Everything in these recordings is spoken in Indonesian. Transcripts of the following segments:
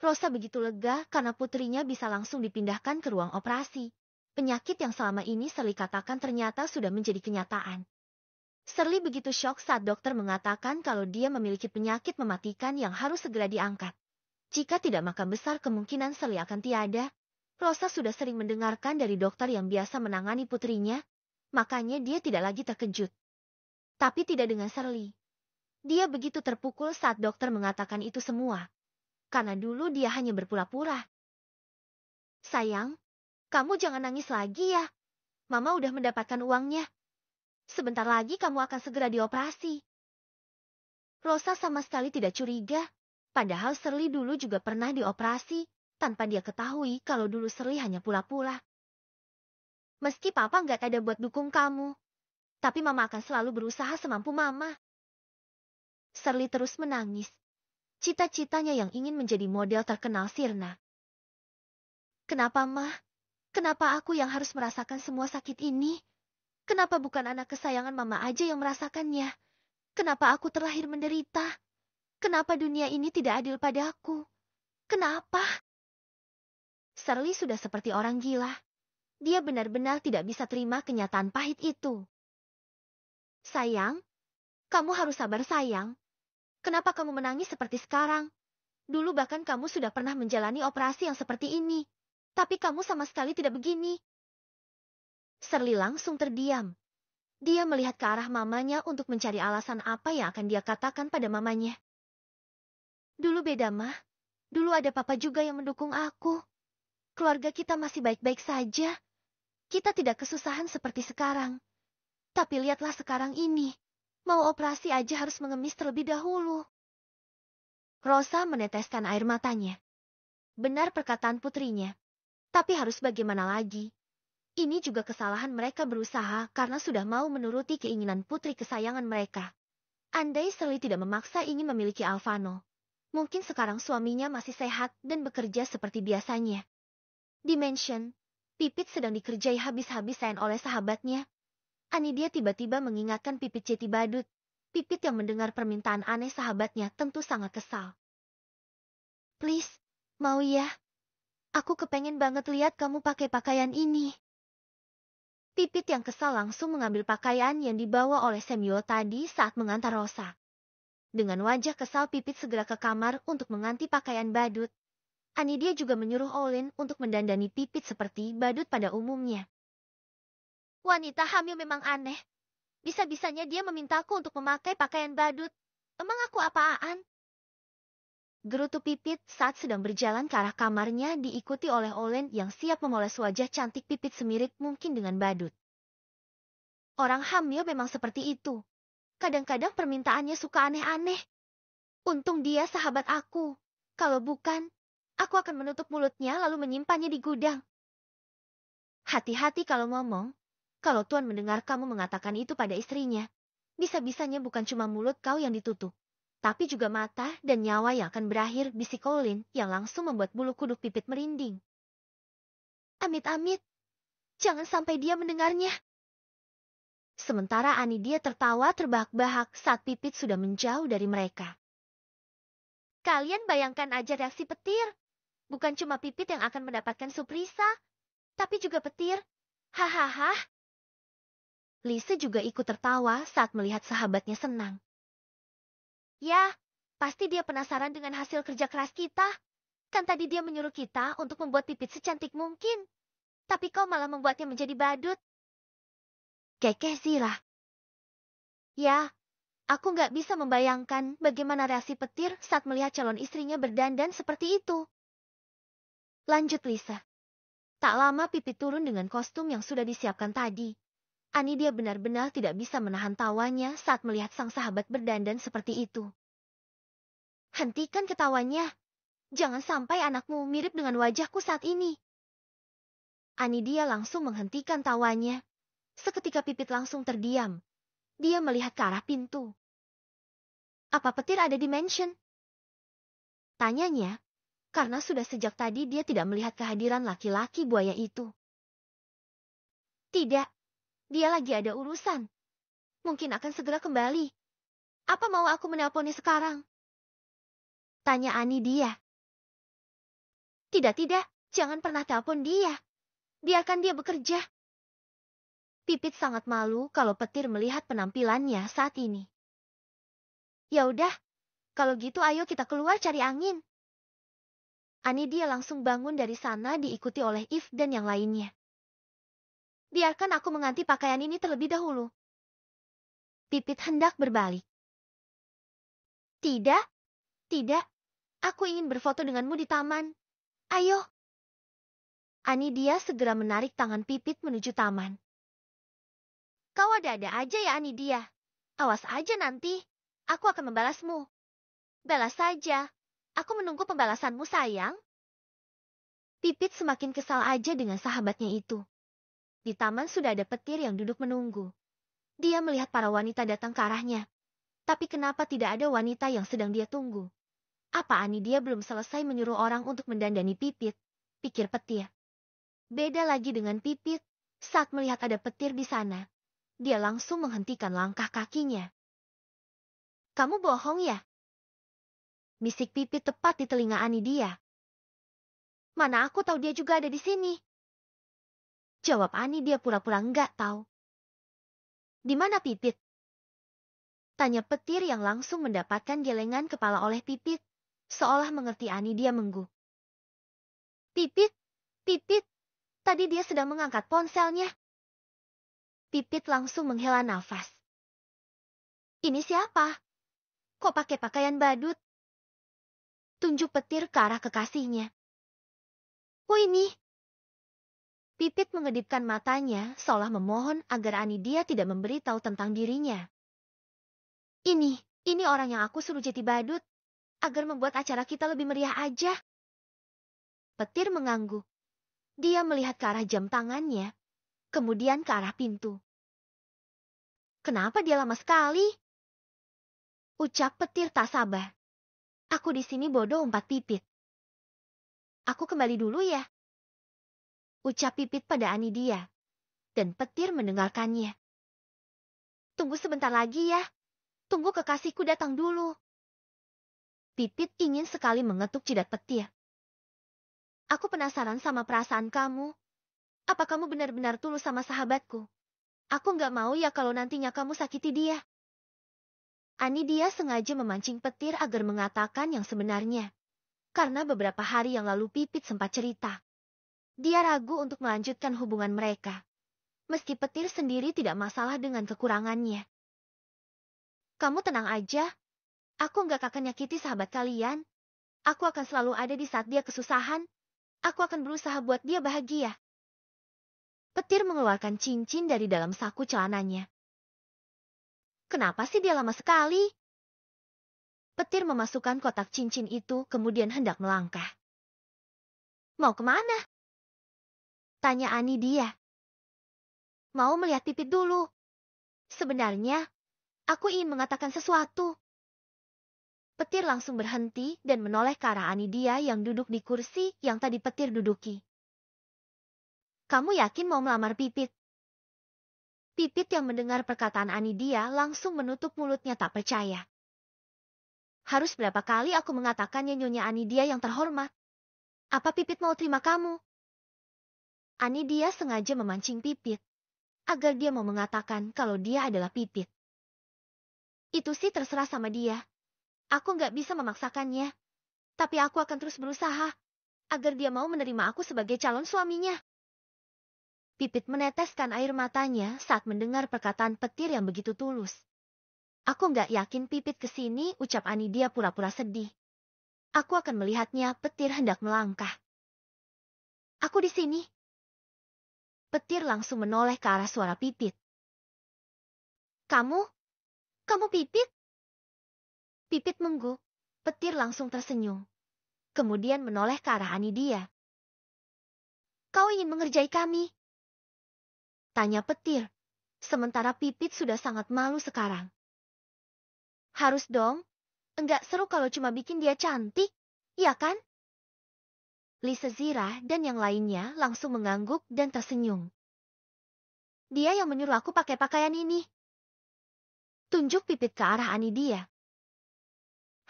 Rosa begitu lega karena putrinya bisa langsung dipindahkan ke ruang operasi. Penyakit yang selama ini Shirley katakan ternyata sudah menjadi kenyataan. Shirley begitu syok saat dokter mengatakan kalau dia memiliki penyakit mematikan yang harus segera diangkat. Jika tidak maka besar kemungkinan Shirley akan tiada. Rosa sudah sering mendengarkan dari dokter yang biasa menangani putrinya, makanya dia tidak lagi terkejut. Tapi tidak dengan Shirley. Dia begitu terpukul saat dokter mengatakan itu semua. Karena dulu dia hanya berpura-pura. Sayang, kamu jangan nangis lagi ya. Mama udah mendapatkan uangnya. Sebentar lagi kamu akan segera dioperasi. Rosa sama sekali tidak curiga. Padahal Shirley dulu juga pernah dioperasi, tanpa dia ketahui kalau dulu Shirley hanya pura-pura. Meski papa nggak ada buat dukung kamu, tapi mama akan selalu berusaha semampu mama. Shirley terus menangis. Cita-citanya yang ingin menjadi model terkenal sirna. Kenapa, Mah? Kenapa aku yang harus merasakan semua sakit ini? Kenapa bukan anak kesayangan mama aja yang merasakannya? Kenapa aku terlahir menderita? Kenapa dunia ini tidak adil padaku? Kenapa? Shirley sudah seperti orang gila. Dia benar-benar tidak bisa terima kenyataan pahit itu. Sayang, kamu harus sabar sayang. Kenapa kamu menangis seperti sekarang? Dulu bahkan kamu sudah pernah menjalani operasi yang seperti ini. Tapi kamu sama sekali tidak begini. Shirley langsung terdiam. Dia melihat ke arah mamanya untuk mencari alasan apa yang akan dia katakan pada mamanya. Dulu beda, Mah. Dulu ada papa juga yang mendukung aku. Keluarga kita masih baik-baik saja. Kita tidak kesusahan seperti sekarang. Tapi lihatlah sekarang ini. Mau operasi aja harus mengemis terlebih dahulu. Rosa meneteskan air matanya. Benar perkataan putrinya. Tapi harus bagaimana lagi? Ini juga kesalahan mereka berusaha karena sudah mau menuruti keinginan putri kesayangan mereka. Andai Shirley tidak memaksa ingin memiliki Alvano, mungkin sekarang suaminya masih sehat dan bekerja seperti biasanya. Dimension, Pipit sedang dikerjai habis-habisan oleh sahabatnya. Anidia tiba-tiba mengingatkan Pipit Jeti Badut. Pipit yang mendengar permintaan aneh sahabatnya tentu sangat kesal. Please, mau ya? Aku kepengen banget lihat kamu pakai pakaian ini. Pipit yang kesal langsung mengambil pakaian yang dibawa oleh Samuel tadi saat mengantar Rosa. Dengan wajah kesal Pipit segera ke kamar untuk mengganti pakaian badut. Anidia juga menyuruh Olin untuk mendandani Pipit seperti badut pada umumnya. Wanita hamil memang aneh. Bisa-bisanya dia memintaku untuk memakai pakaian badut. Emang aku apaan? Gerutu Pipit saat sedang berjalan ke arah kamarnya diikuti oleh Olin yang siap memoles wajah cantik Pipit semirip mungkin dengan badut. Orang hamil memang seperti itu. Kadang-kadang permintaannya suka aneh-aneh. Untung dia sahabat aku. Kalau bukan, aku akan menutup mulutnya lalu menyimpannya di gudang. Hati-hati kalau ngomong. Kalau Tuan mendengar kamu mengatakan itu pada istrinya, bisa-bisanya bukan cuma mulut kau yang ditutup, tapi juga mata dan nyawa yang akan berakhir, bisik Olin yang langsung membuat bulu kuduk Pipit merinding. Amit-amit, jangan sampai dia mendengarnya. Sementara Anidia tertawa terbahak-bahak saat Pipit sudah menjauh dari mereka. Kalian bayangkan aja reaksi petir. Bukan cuma Pipit yang akan mendapatkan suprisa, tapi juga petir. Hahaha. Lise juga ikut tertawa saat melihat sahabatnya senang. Ya, pasti dia penasaran dengan hasil kerja keras kita. Kan tadi dia menyuruh kita untuk membuat Pipit secantik mungkin. Tapi kau malah membuatnya menjadi badut. Kekeh Zira. Ya, aku nggak bisa membayangkan bagaimana reaksi petir saat melihat calon istrinya berdandan seperti itu. Lanjut Lisa. Tak lama Pipit turun dengan kostum yang sudah disiapkan tadi. Anidia benar-benar tidak bisa menahan tawanya saat melihat sang sahabat berdandan seperti itu. Hentikan ketawanya. Jangan sampai anakmu mirip dengan wajahku saat ini. Anidia langsung menghentikan tawanya. Seketika Pipit langsung terdiam. Dia melihat ke arah pintu. Apa petir ada di mansion? Tanyanya, karena sudah sejak tadi dia tidak melihat kehadiran laki-laki buaya itu. Tidak. Dia lagi ada urusan. Mungkin akan segera kembali. Apa mau aku menelponnya sekarang? Tanya Anidia. Tidak, jangan pernah telepon dia. Biarkan dia bekerja. Pipit sangat malu kalau petir melihat penampilannya saat ini. Ya udah, kalau gitu ayo kita keluar cari angin. Anidia langsung bangun dari sana diikuti oleh Eve dan yang lainnya. Biarkan aku mengganti pakaian ini terlebih dahulu. Pipit hendak berbalik. Tidak, aku ingin berfoto denganmu di taman. Ayo. Anidia segera menarik tangan Pipit menuju taman. Kau ada-ada aja ya Anidia. Awas aja nanti, aku akan membalasmu. Balas saja, aku menunggu pembalasanmu sayang. Pipit semakin kesal aja dengan sahabatnya itu. Di taman sudah ada petir yang duduk menunggu. Dia melihat para wanita datang ke arahnya. Tapi kenapa tidak ada wanita yang sedang dia tunggu? Apa Anidia belum selesai menyuruh orang untuk mendandani Pipit? Pikir petir. Beda lagi dengan Pipit, saat melihat ada petir di sana. Dia langsung menghentikan langkah kakinya. Kamu bohong ya? Bisik Pipit tepat di telinga Anidia. Mana aku tahu dia juga ada di sini? Jawab Anidia pura-pura enggak tahu. Di mana Pipit? Tanya petir yang langsung mendapatkan gelengan kepala oleh Pipit, seolah mengerti Anidia menggu. Pipit, tadi dia sedang mengangkat ponselnya. Pipit langsung menghela nafas. Ini siapa? Kok pakai pakaian badut? Tunjuk petir ke arah kekasihnya. Oh ini. Pipit mengedipkan matanya seolah memohon agar Anidia tidak memberitahu tentang dirinya. Ini orang yang aku suruh jadi badut, agar membuat acara kita lebih meriah aja. Petir mengangguk. Dia melihat ke arah jam tangannya, kemudian ke arah pintu. Kenapa dia lama sekali? Ucap petir tak sabar. Aku di sini bodoh umpat Pipit. Aku kembali dulu ya. Ucap Pipit pada Anidia. Dan petir mendengarkannya. Tunggu sebentar lagi ya. Tunggu kekasihku datang dulu. Pipit ingin sekali mengetuk jidat petir. Aku penasaran sama perasaan kamu. Apa kamu benar-benar tulus sama sahabatku? Aku nggak mau ya kalau nantinya kamu sakiti dia. Anidia sengaja memancing petir agar mengatakan yang sebenarnya. Karena beberapa hari yang lalu Pipit sempat cerita. Dia ragu untuk melanjutkan hubungan mereka. Meski petir sendiri tidak masalah dengan kekurangannya. Kamu tenang aja. Aku nggak akan nyakiti sahabat kalian. Aku akan selalu ada di saat dia kesusahan. Aku akan berusaha buat dia bahagia. Petir mengeluarkan cincin dari dalam saku celananya. Kenapa sih dia lama sekali? Petir memasukkan kotak cincin itu kemudian hendak melangkah. Mau kemana? Tanya Anidia. Mau melihat Pipit dulu. Sebenarnya, aku ingin mengatakan sesuatu. Petir langsung berhenti dan menoleh ke arah Anidia yang duduk di kursi yang tadi Petir duduki. Kamu yakin mau melamar Pipit? Pipit yang mendengar perkataan Anidia langsung menutup mulutnya tak percaya. Harus berapa kali aku mengatakannya Nyonya Anidia yang terhormat? Apa Pipit mau terima kamu? Anidia sengaja memancing Pipit, agar dia mau mengatakan kalau dia adalah Pipit. Itu sih terserah sama dia. Aku nggak bisa memaksakannya. Tapi aku akan terus berusaha, agar dia mau menerima aku sebagai calon suaminya. Pipit meneteskan air matanya saat mendengar perkataan petir yang begitu tulus. Aku nggak yakin Pipit kesini, ucap Anidia pura-pura sedih. Aku akan melihatnya, petir hendak melangkah. Aku di sini. Petir langsung menoleh ke arah suara Pipit. Kamu Pipit? Pipit mengguk. Petir langsung tersenyum. Kemudian menoleh ke arah Anidia. Kau ingin mengerjai kami? Tanya petir. Sementara Pipit sudah sangat malu sekarang. Harus dong. Enggak seru kalau cuma bikin dia cantik. Iya kan? Lisa Zira dan yang lainnya langsung mengangguk dan tersenyum. Dia yang menyuruh aku pakai pakaian ini. Tunjuk Pipit ke arah Anidia.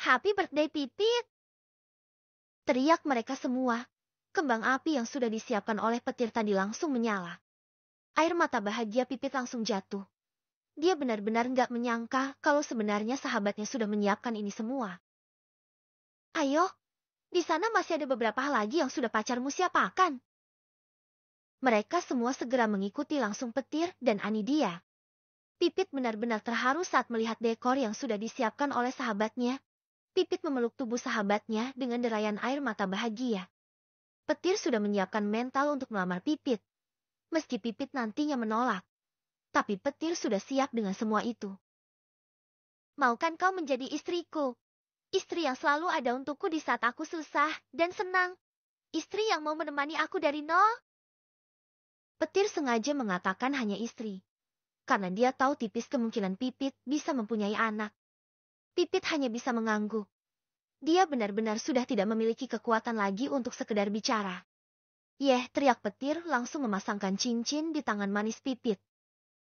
Happy birthday Pipit! Teriak mereka semua. Kembang api yang sudah disiapkan oleh petir tadi langsung menyala. Air mata bahagia Pipit langsung jatuh. Dia benar-benar nggak menyangka kalau sebenarnya sahabatnya sudah menyiapkan ini semua. Ayo, di sana masih ada beberapa lagi yang sudah pacarmu siapakan. Mereka semua segera mengikuti langsung petir dan Anidia. Pipit benar-benar terharu saat melihat dekor yang sudah disiapkan oleh sahabatnya. Pipit memeluk tubuh sahabatnya dengan derayan air mata bahagia. Petir sudah menyiapkan mental untuk melamar Pipit. Meski Pipit nantinya menolak. Tapi petir sudah siap dengan semua itu. Maukan kau menjadi istriku? Istri yang selalu ada untukku di saat aku susah dan senang. Istri yang mau menemani aku dari nol. Petir sengaja mengatakan hanya istri. Karena dia tahu tipis kemungkinan Pipit bisa mempunyai anak. Pipit hanya bisa mengangguk. Dia benar-benar sudah tidak memiliki kekuatan lagi untuk sekedar bicara. Yeh, teriak petir langsung memasangkan cincin di tangan manis Pipit.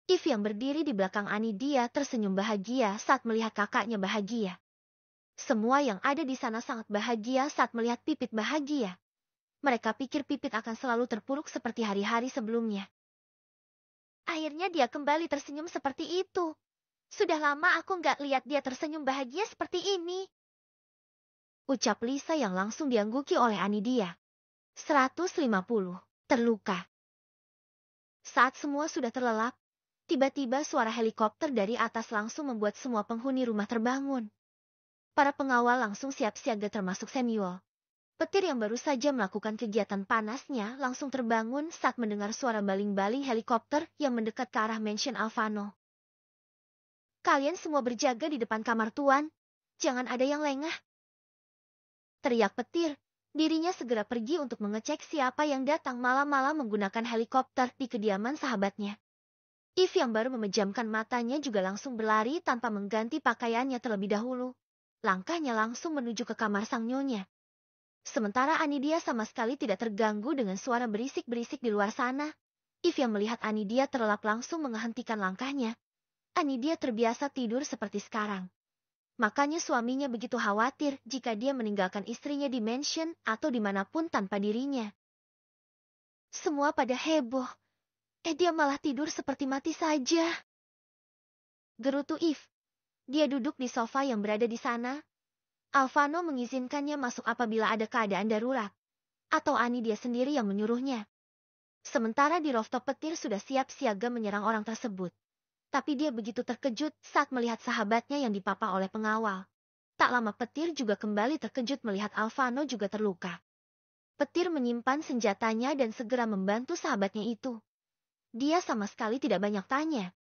If yang berdiri di belakang Anidia tersenyum bahagia saat melihat kakaknya bahagia. Semua yang ada di sana sangat bahagia saat melihat Pipit bahagia. Mereka pikir Pipit akan selalu terpuruk seperti hari-hari sebelumnya. Akhirnya dia kembali tersenyum seperti itu. Sudah lama aku nggak lihat dia tersenyum bahagia seperti ini. Ucap Lisa yang langsung diangguki oleh Anidia. 150. Terluka. Saat semua sudah terlelap, tiba-tiba suara helikopter dari atas langsung membuat semua penghuni rumah terbangun. Para pengawal langsung siap siaga termasuk Samuel. Petir yang baru saja melakukan kegiatan panasnya langsung terbangun saat mendengar suara baling-baling helikopter yang mendekat ke arah mansion Alvano. Kalian semua berjaga di depan kamar tuan. Jangan ada yang lengah. Teriak petir. Dirinya segera pergi untuk mengecek siapa yang datang malam-malam menggunakan helikopter di kediaman sahabatnya. If yang baru memejamkan matanya juga langsung berlari tanpa mengganti pakaiannya terlebih dahulu. Langkahnya langsung menuju ke kamar sang nyonya. Sementara Anidia sama sekali tidak terganggu dengan suara berisik-berisik di luar sana. If yang melihat Anidia terlelap langsung menghentikan langkahnya. Anidia terbiasa tidur seperti sekarang. Makanya suaminya begitu khawatir jika dia meninggalkan istrinya di mansion atau dimanapun tanpa dirinya. Semua pada heboh. Dia malah tidur seperti mati saja. Gerutu If. Dia duduk di sofa yang berada di sana. Alvano mengizinkannya masuk apabila ada keadaan darurat. Atau Ani dia sendiri yang menyuruhnya. Sementara di rooftop petir sudah siap siaga menyerang orang tersebut. Tapi dia begitu terkejut saat melihat sahabatnya yang dipapa oleh pengawal. Tak lama petir juga kembali terkejut melihat Alvano juga terluka. Petir menyimpan senjatanya dan segera membantu sahabatnya itu. Dia sama sekali tidak banyak tanya.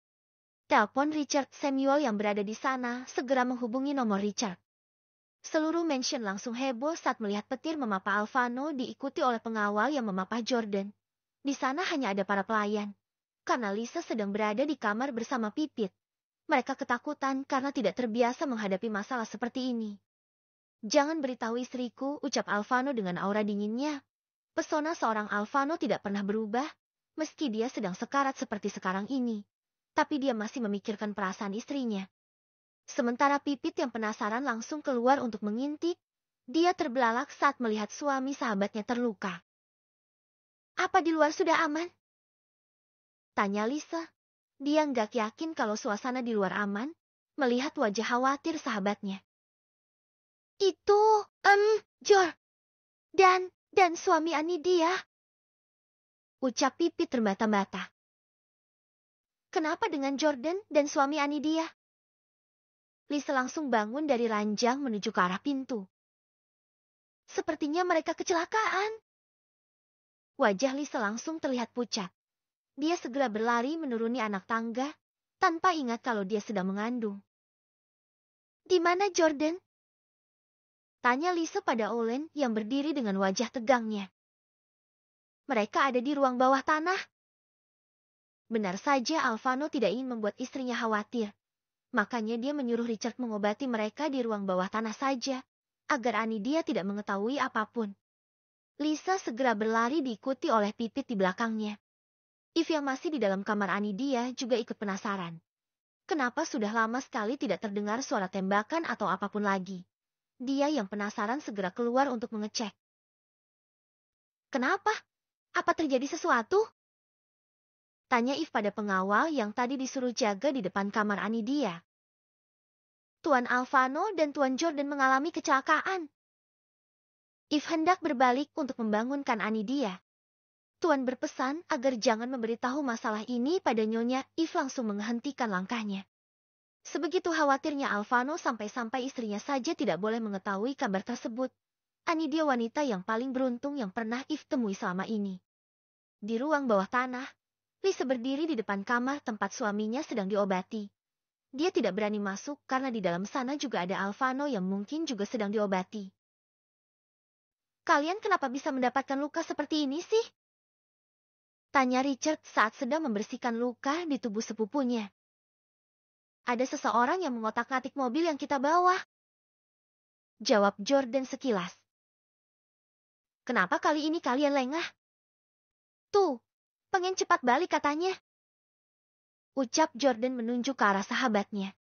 Telepon Richard Samuel yang berada di sana segera menghubungi nomor Richard. Seluruh mansion langsung heboh saat melihat petir memapa Alvano diikuti oleh pengawal yang memapa Jordan. Di sana hanya ada para pelayan. Karena Lisa sedang berada di kamar bersama Pipit. Mereka ketakutan karena tidak terbiasa menghadapi masalah seperti ini. Jangan beritahu istriku, ucap Alvano dengan aura dinginnya. Pesona seorang Alvano tidak pernah berubah, meski dia sedang sekarat seperti sekarang ini. Tapi dia masih memikirkan perasaan istrinya. Sementara Pipit yang penasaran langsung keluar untuk mengintip. Dia terbelalak saat melihat suami sahabatnya terluka. Apa di luar sudah aman? Tanya Lisa. Dia nggak yakin kalau suasana di luar aman, melihat wajah khawatir sahabatnya. Itu, Jor. Dan suami Anidia. Ucap Pipit terbata-bata. Kenapa dengan Jordan dan suami Anidia? Lisa langsung bangun dari ranjang menuju ke arah pintu. Sepertinya mereka kecelakaan. Wajah Lisa langsung terlihat pucat. Dia segera berlari menuruni anak tangga, tanpa ingat kalau dia sedang mengandung. Di mana Jordan? Tanya Lisa pada Olen yang berdiri dengan wajah tegangnya. Mereka ada di ruang bawah tanah. Benar saja Alvano tidak ingin membuat istrinya khawatir. Makanya dia menyuruh Richard mengobati mereka di ruang bawah tanah saja, agar Anidia tidak mengetahui apapun. Lisa segera berlari diikuti oleh Pipit di belakangnya. If yang masih di dalam kamar Anidia juga ikut penasaran. Kenapa sudah lama sekali tidak terdengar suara tembakan atau apapun lagi? Dia yang penasaran segera keluar untuk mengecek. Kenapa? Apa terjadi sesuatu? Tanya Eve pada pengawal yang tadi disuruh jaga di depan kamar Anidia. Tuan Alvano dan Tuan Jordan mengalami kecelakaan. Eve hendak berbalik untuk membangunkan Anidia. Tuan berpesan agar jangan memberitahu masalah ini pada Nyonya. Eve langsung menghentikan langkahnya. Sebegitu khawatirnya Alvano sampai-sampai istrinya saja tidak boleh mengetahui kabar tersebut. Anidia wanita yang paling beruntung yang pernah Eve temui selama ini. Di ruang bawah tanah, Lisa berdiri di depan kamar tempat suaminya sedang diobati. Dia tidak berani masuk karena di dalam sana juga ada Alvano yang mungkin juga sedang diobati. Kalian kenapa bisa mendapatkan luka seperti ini sih? Tanya Richard saat sedang membersihkan luka di tubuh sepupunya. Ada seseorang yang mengotak-ngatik mobil yang kita bawa. Jawab Jordan sekilas. Kenapa kali ini kalian lengah? Tuh, pengen cepat balik katanya. Ucap Jordan menunjuk ke arah sahabatnya.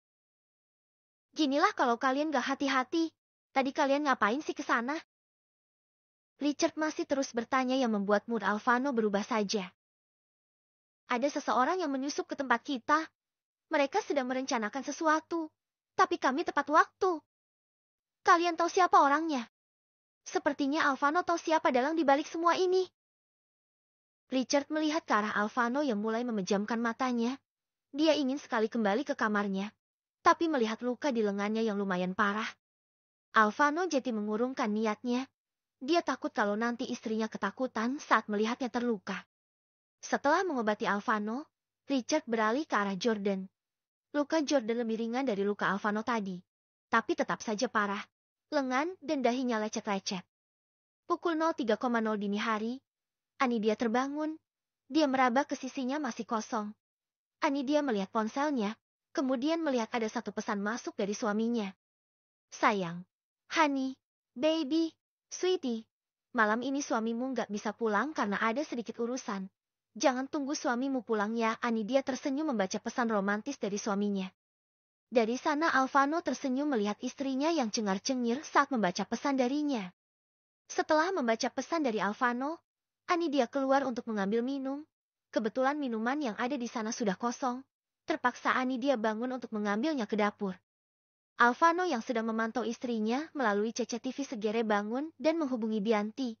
Ginilah kalau kalian gak hati-hati. Tadi kalian ngapain sih ke sana? Richard masih terus bertanya yang membuat mood Alvano berubah saja. Ada seseorang yang menyusup ke tempat kita. Mereka sedang merencanakan sesuatu. Tapi kami tepat waktu. Kalian tahu siapa orangnya? Sepertinya Alvano tahu siapa dalang di balik semua ini. Richard melihat ke arah Alvano yang mulai memejamkan matanya. Dia ingin sekali kembali ke kamarnya, tapi melihat luka di lengannya yang lumayan parah. Alvano jadi mengurungkan niatnya. Dia takut kalau nanti istrinya ketakutan saat melihatnya terluka. Setelah mengobati Alvano, Richard beralih ke arah Jordan. Luka Jordan lebih ringan dari luka Alvano tadi, tapi tetap saja parah. Lengan dan dahinya lecet-lecet. Pukul 03.00 dini hari, Anidia terbangun. Dia meraba ke sisinya masih kosong. Anidia melihat ponselnya, kemudian melihat ada satu pesan masuk dari suaminya. Sayang, honey, baby, sweetie, malam ini suamimu nggak bisa pulang karena ada sedikit urusan. Jangan tunggu suamimu pulang ya. Anidia tersenyum membaca pesan romantis dari suaminya. Dari sana Alvano tersenyum melihat istrinya yang cengar-cengir saat membaca pesan darinya. Setelah membaca pesan dari Alvano, Anidia keluar untuk mengambil minum. Kebetulan minuman yang ada di sana sudah kosong. Terpaksa Anidia bangun untuk mengambilnya ke dapur. Alvano yang sedang memantau istrinya melalui CCTV segera bangun dan menghubungi Bianti.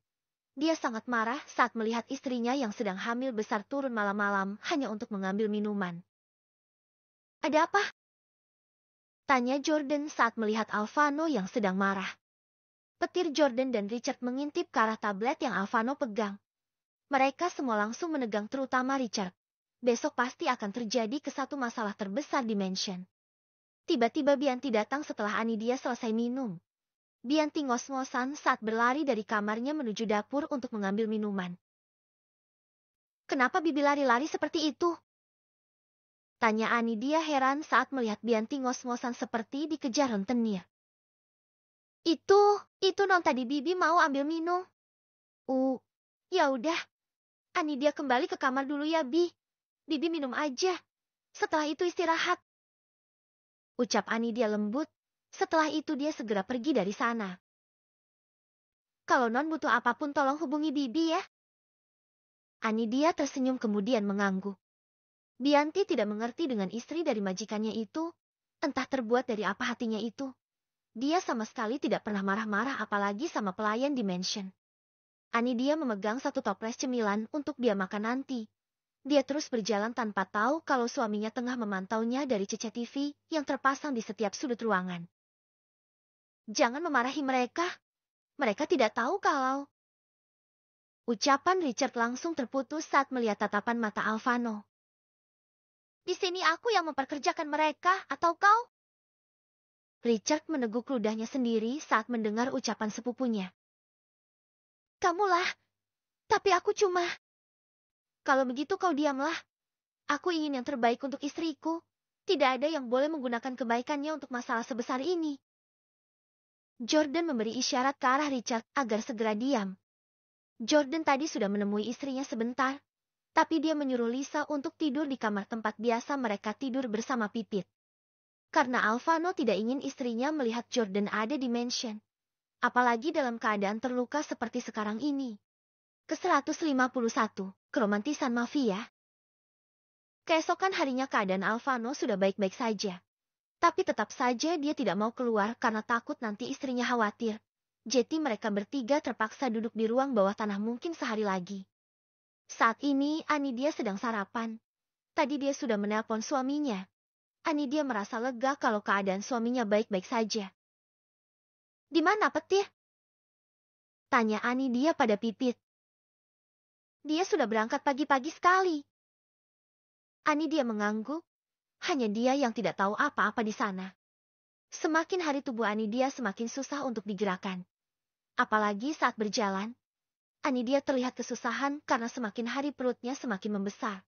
Dia sangat marah saat melihat istrinya yang sedang hamil besar turun malam-malam hanya untuk mengambil minuman. Ada apa? Tanya Jordan saat melihat Alvano yang sedang marah. Petir Jordan dan Richard mengintip ke arah tablet yang Alvano pegang. Mereka semua langsung menegang, terutama Richard. Besok pasti akan terjadi satu masalah terbesar di mansion. Tiba-tiba Bianti datang setelah Anidia selesai minum. Bianti ngos-ngosan saat berlari dari kamarnya menuju dapur untuk mengambil minuman. Kenapa Bibi lari-lari seperti itu? Tanya Anidia heran saat melihat Bianti ngos-ngosan seperti dikejar rentenir. Itu non tadi Bibi mau ambil minum. Ya udah. Anidia kembali ke kamar dulu ya, Bi. Bibi minum aja. Setelah itu istirahat. Ucap Anidia lembut. Setelah itu dia segera pergi dari sana. Kalau non butuh apapun tolong hubungi Bibi ya. Anidia tersenyum kemudian mengangguk. Bianti tidak mengerti dengan istri dari majikannya itu. Entah terbuat dari apa hatinya itu. Dia sama sekali tidak pernah marah-marah apalagi sama pelayan di mansion. Anidia memegang satu toples cemilan untuk dia makan nanti. Dia terus berjalan tanpa tahu kalau suaminya tengah memantaunya dari CCTV yang terpasang di setiap sudut ruangan. Jangan memarahi mereka. Mereka tidak tahu kalau... Ucapan Richard langsung terputus saat melihat tatapan mata Alvano. Di sini aku yang memperkerjakan mereka, atau kau? Richard meneguk ludahnya sendiri saat mendengar ucapan sepupunya. Kamulah, tapi aku cuma... Kalau begitu kau diamlah. Aku ingin yang terbaik untuk istriku. Tidak ada yang boleh menggunakan kebaikannya untuk masalah sebesar ini. Jordan memberi isyarat ke arah Richard agar segera diam. Jordan tadi sudah menemui istrinya sebentar, tapi dia menyuruh Lisa untuk tidur di kamar tempat biasa mereka tidur bersama Pipit. Karena Alvano tidak ingin istrinya melihat Jordan ada di mansion. Apalagi dalam keadaan terluka seperti sekarang ini. Ke-151, Keromantisan Mafia. Keesokan harinya keadaan Alvano sudah baik-baik saja. Tapi tetap saja dia tidak mau keluar karena takut nanti istrinya khawatir. Jadi mereka bertiga terpaksa duduk di ruang bawah tanah mungkin sehari lagi. Saat ini Anidia sedang sarapan. Tadi dia sudah menelpon suaminya. Anidia merasa lega kalau keadaan suaminya baik-baik saja. "Di mana Petir?" tanya Anidia pada Pipit. "Dia sudah berangkat pagi-pagi sekali." Anidia mengangguk. Hanya dia yang tidak tahu apa-apa di sana. Semakin hari tubuh Anidia semakin susah untuk digerakkan. Apalagi saat berjalan, Anidia terlihat kesusahan karena semakin hari perutnya semakin membesar.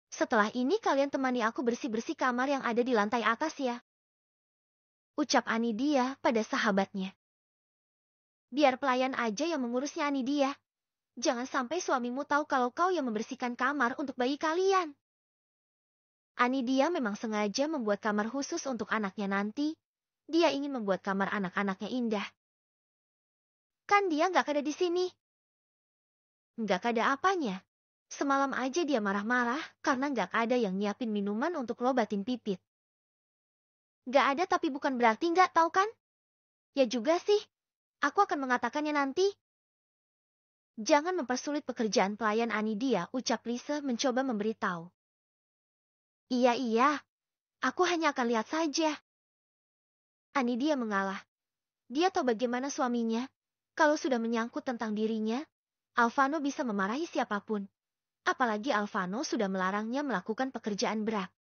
"Setelah ini kalian temani aku bersih-bersih kamar yang ada di lantai atas ya," ucap Anidia pada sahabatnya. "Biar pelayan aja yang mengurusnya Anidia. Jangan sampai suamimu tahu kalau kau yang membersihkan kamar untuk bayi kalian." Anidia memang sengaja membuat kamar khusus untuk anaknya nanti. Dia ingin membuat kamar anak-anaknya indah. "Kan dia nggak ada di sini." "Nggak ada apanya. Semalam aja dia marah-marah karena nggak ada yang nyiapin minuman untuk ngobatin Pipit." "Nggak ada tapi bukan berarti nggak tahu kan?" "Ya juga sih. Aku akan mengatakannya nanti." "Jangan mempersulit pekerjaan pelayan Anidia," ucap Lisa mencoba memberitahu. Iya, aku hanya akan lihat saja." Anidia mengalah. Dia tahu bagaimana suaminya. Kalau sudah menyangkut tentang dirinya, Alvano bisa memarahi siapapun. Apalagi Alvano sudah melarangnya melakukan pekerjaan berat.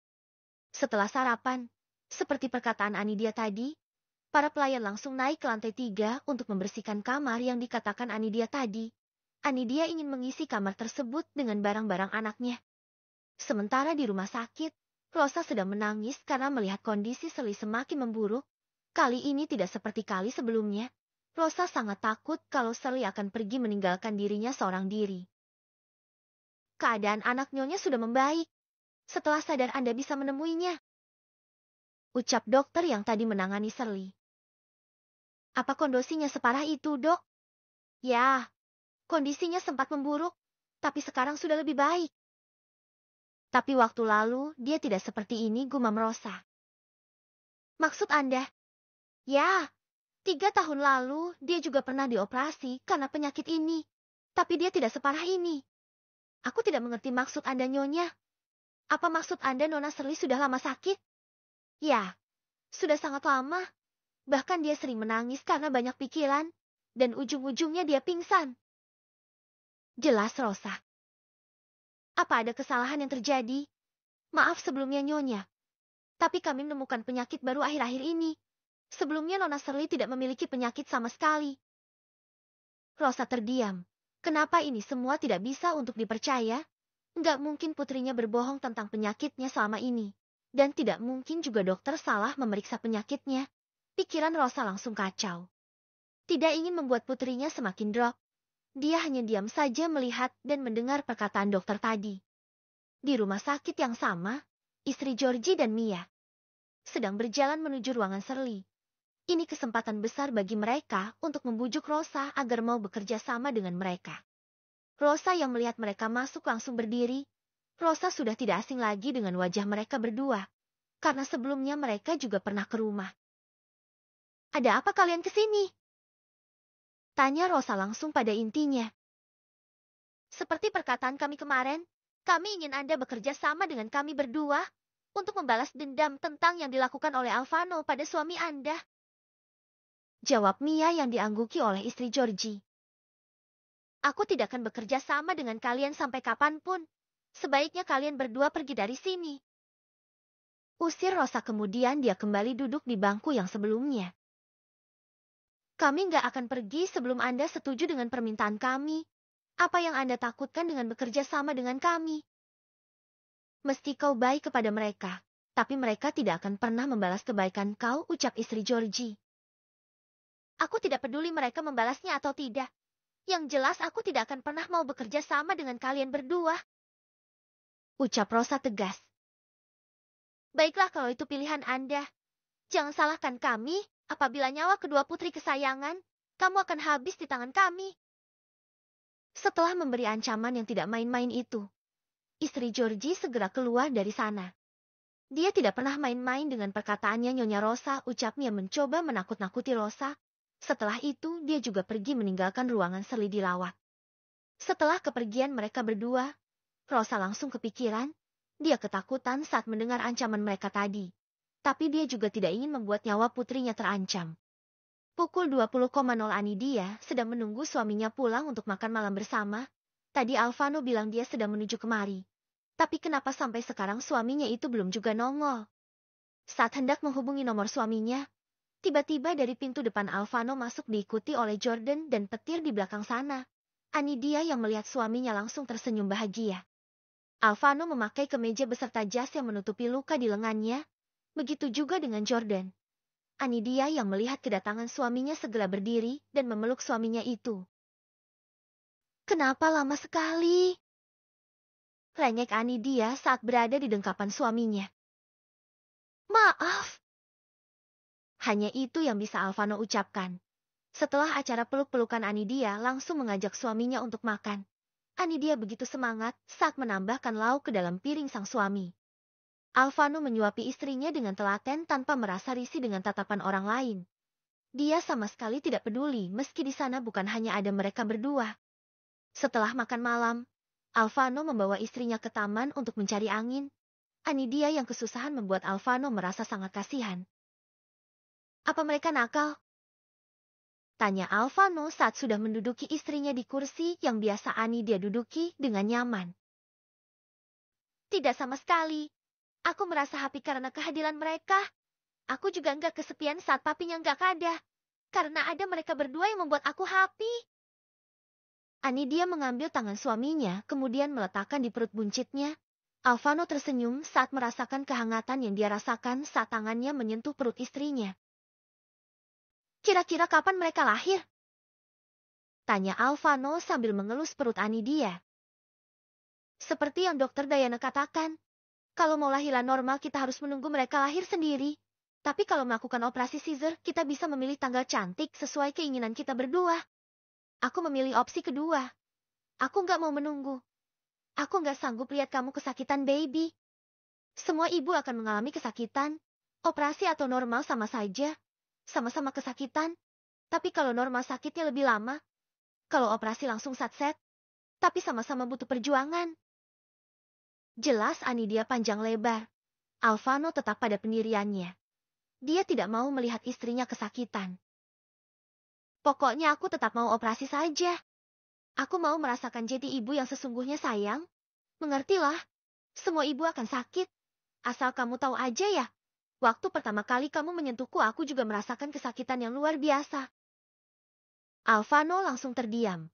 Setelah sarapan, seperti perkataan Anidia tadi, para pelayan langsung naik ke lantai 3 untuk membersihkan kamar yang dikatakan Anidia tadi. Anidia ingin mengisi kamar tersebut dengan barang-barang anaknya. Sementara di rumah sakit, Rosa sedang menangis karena melihat kondisi Sally semakin memburuk. Kali ini tidak seperti kali sebelumnya. Rosa sangat takut kalau Sally akan pergi meninggalkan dirinya seorang diri. "Keadaan anak Nyonya sudah membaik. Setelah sadar Anda bisa menemuinya," ucap dokter yang tadi menangani Sally. "Apa kondisinya separah itu, Dok?" "Ya, kondisinya sempat memburuk, tapi sekarang sudah lebih baik." "Tapi waktu lalu dia tidak seperti ini," gumam Rosa. "Maksud Anda?" "Ya, 3 tahun lalu dia juga pernah dioperasi karena penyakit ini. Tapi dia tidak separah ini." "Aku tidak mengerti maksud Anda, Nyonya. Apa maksud Anda Nona Sally sudah lama sakit?" "Ya, sudah sangat lama. Bahkan dia sering menangis karena banyak pikiran. Dan ujung-ujungnya dia pingsan." Jelas Rosa. "Apa ada kesalahan yang terjadi? Maaf sebelumnya Nyonya. Tapi kami menemukan penyakit baru akhir-akhir ini. Sebelumnya Nona Sally tidak memiliki penyakit sama sekali." Rosa terdiam. Kenapa ini semua tidak bisa untuk dipercaya? Nggak mungkin putrinya berbohong tentang penyakitnya selama ini. Dan tidak mungkin juga dokter salah memeriksa penyakitnya. Pikiran Rosa langsung kacau. Tidak ingin membuat putrinya semakin drop. Dia hanya diam saja melihat dan mendengar perkataan dokter tadi. Di rumah sakit yang sama, istri Georgie dan Mia sedang berjalan menuju ruangan Sally. Ini kesempatan besar bagi mereka untuk membujuk Rosa agar mau bekerja sama dengan mereka. Rosa yang melihat mereka masuk langsung berdiri. Rosa sudah tidak asing lagi dengan wajah mereka berdua, karena sebelumnya mereka juga pernah ke rumah. "Ada apa kalian ke sini?" tanya Rosa langsung pada intinya. "Seperti perkataan kami kemarin, kami ingin Anda bekerja sama dengan kami berdua untuk membalas dendam tentang yang dilakukan oleh Alvano pada suami Anda," jawab Mia yang diangguki oleh istri Georgie. "Aku tidak akan bekerja sama dengan kalian sampai kapanpun. Sebaiknya kalian berdua pergi dari sini," usir Rosa. Kemudian dia kembali duduk di bangku yang sebelumnya. "Kami nggak akan pergi sebelum Anda setuju dengan permintaan kami. Apa yang Anda takutkan dengan bekerja sama dengan kami? Mesti kau baik kepada mereka, tapi mereka tidak akan pernah membalas kebaikan kau," ucap istri Georgie. "Aku tidak peduli mereka membalasnya atau tidak. Yang jelas aku tidak akan pernah mau bekerja sama dengan kalian berdua," ucap Rosa tegas. "Baiklah kalau itu pilihan Anda. Jangan salahkan kami, apabila nyawa kedua putri kesayangan, kamu akan habis di tangan kami." Setelah memberi ancaman yang tidak main-main itu, istri Georgie segera keluar dari sana. Dia tidak pernah main-main dengan perkataannya Nyonya Rosa, ucapnya mencoba menakut-nakuti Rosa. Setelah itu dia juga pergi meninggalkan ruangan Shirley dilawat. Setelah kepergian mereka berdua, Rosa langsung kepikiran. Dia ketakutan saat mendengar ancaman mereka tadi. Tapi dia juga tidak ingin membuat nyawa putrinya terancam. Pukul 20.00 Anidia sedang menunggu suaminya pulang untuk makan malam bersama. Tadi Alvano bilang dia sedang menuju kemari. Tapi kenapa sampai sekarang suaminya itu belum juga nongol? Saat hendak menghubungi nomor suaminya, tiba-tiba dari pintu depan Alvano masuk diikuti oleh Jordan dan petir di belakang sana. Anidia yang melihat suaminya langsung tersenyum bahagia. Alvano memakai kemeja beserta jas yang menutupi luka di lengannya. Begitu juga dengan Jordan. Anidia yang melihat kedatangan suaminya segera berdiri dan memeluk suaminya itu. "Kenapa lama sekali?" rengek Anidia saat berada di dengkapan suaminya. "Maaf." Hanya itu yang bisa Alvano ucapkan. Setelah acara peluk-pelukan Anidia langsung mengajak suaminya untuk makan. Anidia begitu semangat saat menambahkan lauk ke dalam piring sang suami. Alvano menyuapi istrinya dengan telaten tanpa merasa risih dengan tatapan orang lain. Dia sama sekali tidak peduli meski di sana bukan hanya ada mereka berdua. Setelah makan malam, Alvano membawa istrinya ke taman untuk mencari angin. Anidia yang kesusahan membuat Alvano merasa sangat kasihan. "Apa mereka nakal?" tanya Alvano saat sudah menduduki istrinya di kursi yang biasa Anidia duduki dengan nyaman. "Tidak sama sekali. Aku merasa happy karena kehadiran mereka. Aku juga nggak kesepian saat papinya nggak ada. Karena ada mereka berdua yang membuat aku happy." Anidia mengambil tangan suaminya kemudian meletakkan di perut buncitnya. Alvano tersenyum saat merasakan kehangatan yang dia rasakan saat tangannya menyentuh perut istrinya. "Kira-kira kapan mereka lahir?" tanya Alvano sambil mengelus perut Anidia. "Seperti yang dokter Diana katakan, kalau mau lahiran normal kita harus menunggu mereka lahir sendiri. Tapi kalau melakukan operasi Caesar, kita bisa memilih tanggal cantik sesuai keinginan kita berdua. Aku memilih opsi kedua. Aku nggak mau menunggu. Aku nggak sanggup lihat kamu kesakitan, baby. Semua ibu akan mengalami kesakitan. Operasi atau normal sama saja. Sama-sama kesakitan. Tapi kalau normal sakitnya lebih lama. Kalau operasi langsung satset. Tapi sama-sama butuh perjuangan." Jelas Anidia panjang lebar. Alvano tetap pada pendiriannya. Dia tidak mau melihat istrinya kesakitan. "Pokoknya aku tetap mau operasi saja. Aku mau merasakan jadi ibu yang sesungguhnya, sayang. Mengertilah, semua ibu akan sakit. Asal kamu tahu aja ya. Waktu pertama kali kamu menyentuhku aku juga merasakan kesakitan yang luar biasa." Alvano langsung terdiam.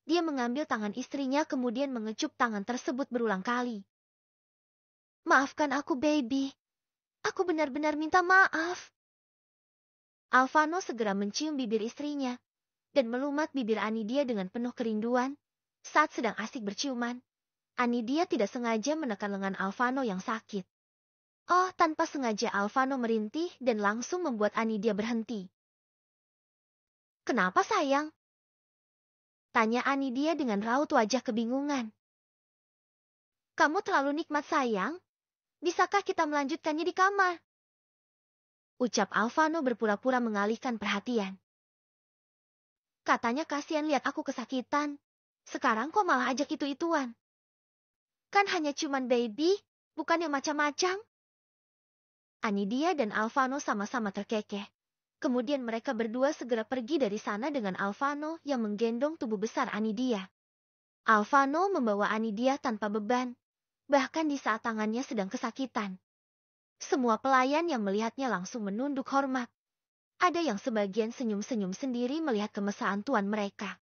Dia mengambil tangan istrinya kemudian mengecup tangan tersebut berulang kali. "Maafkan aku, baby. Aku benar-benar minta maaf." Alvano segera mencium bibir istrinya dan melumat bibir Anidia dengan penuh kerinduan. Saat sedang asik berciuman, Anidia tidak sengaja menekan lengan Alvano yang sakit. Oh, tanpa sengaja Alvano merintih dan langsung membuat Anidia berhenti. "Kenapa, sayang?" tanya Anidia dengan raut wajah kebingungan. "Kamu terlalu nikmat, sayang. Bisakah kita melanjutkannya di kamar?" ucap Alvano berpura-pura mengalihkan perhatian. "Katanya kasihan lihat aku kesakitan. Sekarang kok malah ajak itu-ituan? Kan hanya cuman baby, bukan yang macam-macam." Anidia dan Alvano sama-sama terkekeh. Kemudian mereka berdua segera pergi dari sana dengan Alvano yang menggendong tubuh besar Anidia. Alvano membawa Anidia tanpa beban, bahkan di saat tangannya sedang kesakitan. Semua pelayan yang melihatnya langsung menunduk hormat. Ada yang sebagian senyum-senyum sendiri melihat kemesraan tuan mereka.